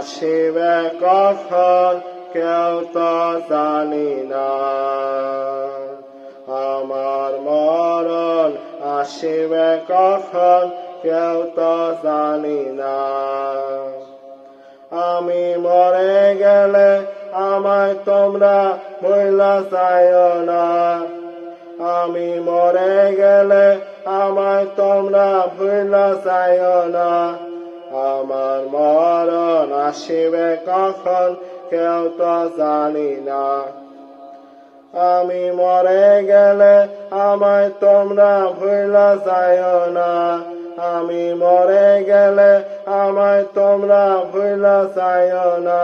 আসিবে কখন কেউ তো জানি না। আমার মরণ আসিবে কখন কেউ তো জানি না। আমি মরে গেলে আমায় তোমরা ভুইলা যাইও না। আমি মরে গেলে আমায় তোমরা ভুইলা যাইও না। আমার মরণ আসিবে কখন কেউ তো জানি না। আমি মরে গেলে আমায় তোমরা ভুইলা যাইও না। আমি মরে গেলে আমায় তোমরা ভুইলা যাইও না।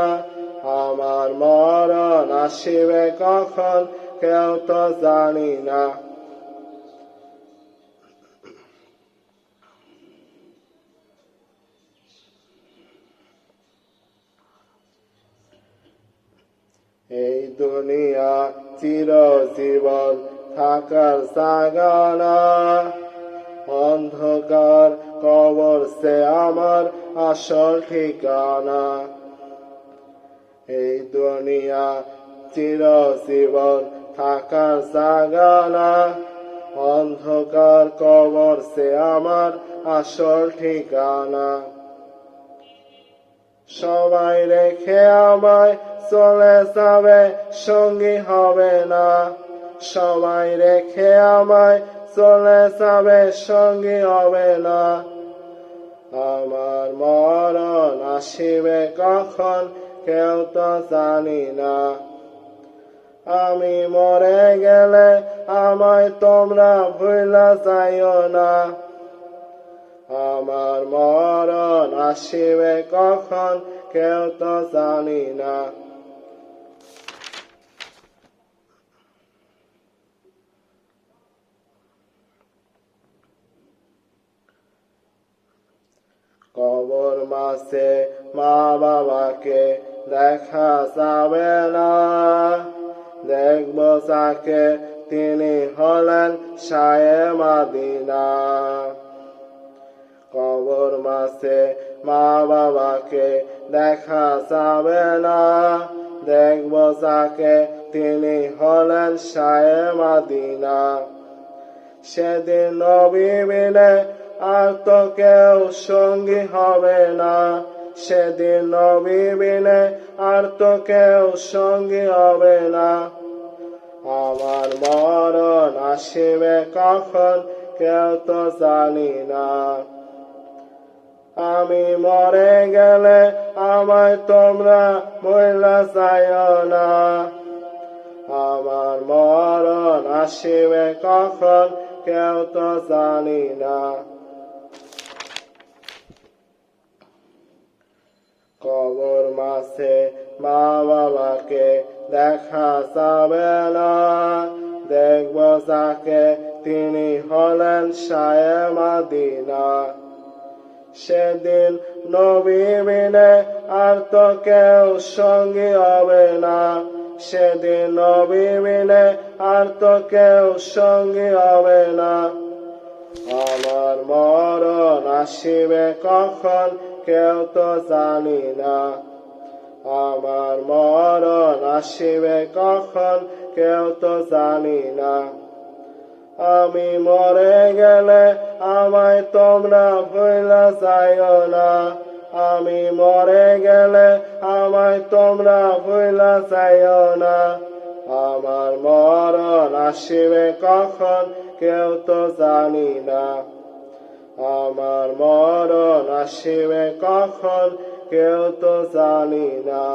আমার মরণ আসিবে কখন কেউ তো জানি না। এই দুনিয়া চিরজীবন থাকার জায়গা না। অন্ধকার কবর সে আমার আসল ঠিকানা। এই দুনিয়া চিরজীবন থাকার জায়গা না। অন্ধকার কবর সে আমার আসল ঠিকানা। সবাই রেখে আমায় চলে যাবে, সঙ্গী হবে না। সবাই রেখে আমায় চলে যাবে, সঙ্গী হবে না। আমার মরণ আসিবে কখন কেউ তো জানি না। আমি মরে গেলে আমায় তোমরা ভুইলা যাইও না। আমার মরণ আসিবে কখন কেউ তো জানি না। কবর মাঝে মা বাবাকে দেখা যাবে না। দেখব যাকে তিনি হলেন শায়ে মদিনা। কবর মাঝে মা বাবাকে দেখা যাবে না। দেখব যাকে তিনি হলেন শায়ে মদিনা। সেদিন নবী বিনে আর তো কেউ সঙ্গী হবে না। সেদিন নবী বিনে আর তো কেউ সঙ্গী হবে না। আমার মরণ আসিবে কখন কেউ তো জানি না। আমি মরে গেলে আমায় তোমরা ভুইলা যাইও না। আমার মরণ আসিবে কখন কেউ তো জানি না। কবর মাঝে মা বাবাকে দেখা যাবে না। দেখব যাকে তিনি হলেন শায়ে মদিনা। সেদিন নবী বিনে আর তো কেউ সঙ্গী হবে না। সেদিন নবী বিনে আর তো কেউ সঙ্গী হবে না। আমার মরণ আসিবে কখন কেউ তো জানি না। আমার মরণ আসিবে কখন কেউ তো জানি না। আমি মরে গেলে আমায় তোমরা ভুইলা যাইও না। আমি মরে গেলে আমায় তোমরা ভুইলা যাইও না। আমার মরণ আসিবে কখন কেউ তো জানি না। আমার মরণ আসিবে কখন কেউ তো জানি না।